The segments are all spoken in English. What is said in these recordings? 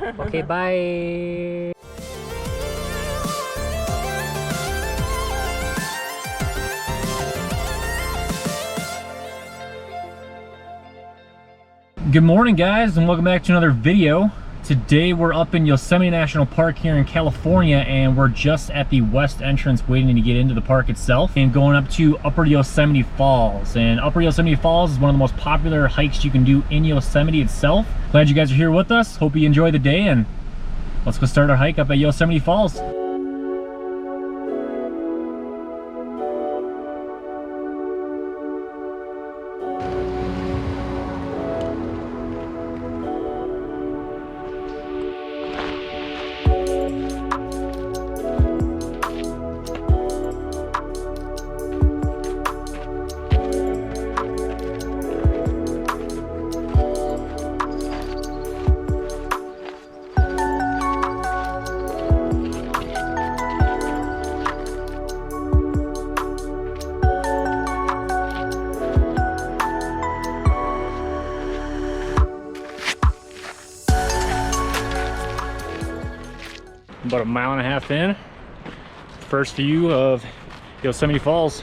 Okay, bye. Good morning, guys, and welcome back to another video. Today we're up in Yosemite National Park here in California, and we're just at the west entrance waiting to get into the park itself and going up to Upper Yosemite Falls. And Upper Yosemite Falls is one of the most popular hikes you can do in Yosemite itself. Glad you guys are here with us. Hope you enjoy the day, and let's go start our hike up at Yosemite Falls. About a mile and a half in, first view of Yosemite Falls.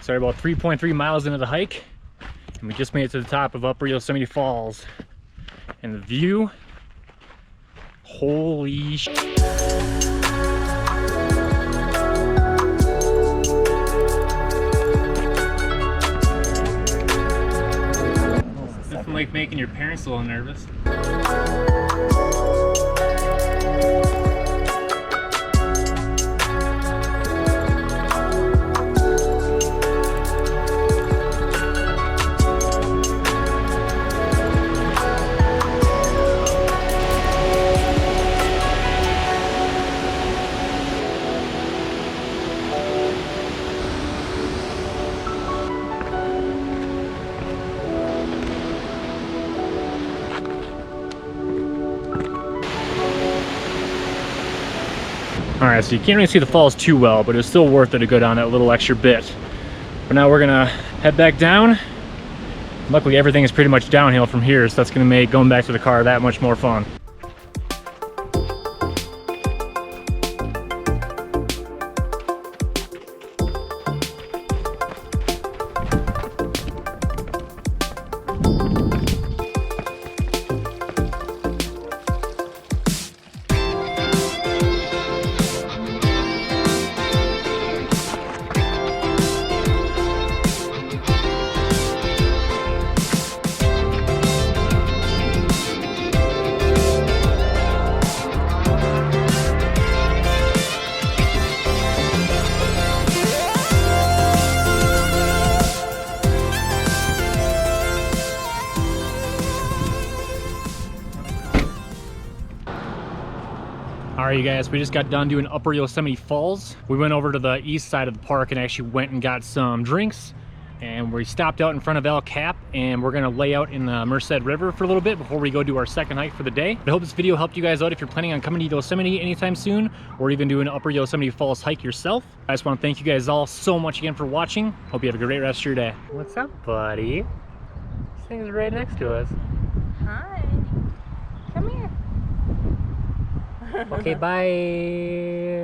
So we're about 3.3 miles into the hike, and we just made it to the top of Upper Yosemite Falls. And the view, holy sh**. It's definitely like making your parents a little nervous. Alright, so you can't really see the falls too well, but it was still worth it to go down that little extra bit. But now we're gonna head back down. Luckily everything is pretty much downhill from here, so that's gonna make going back to the car that much more fun. Alright, you guys, we just got done doing Upper Yosemite Falls. We went over to the east side of the park and actually went and got some drinks. And we stopped out in front of El Cap, and we're gonna lay out in the Merced River for a little bit before we go do our second hike for the day. I hope this video helped you guys out if you're planning on coming to Yosemite anytime soon, or even doing an Upper Yosemite Falls hike yourself. I just want to thank you guys all so much again for watching. Hope you have a great rest of your day. What's up, buddy? This thing's right next to us. Hi. Come here. Okay, bye.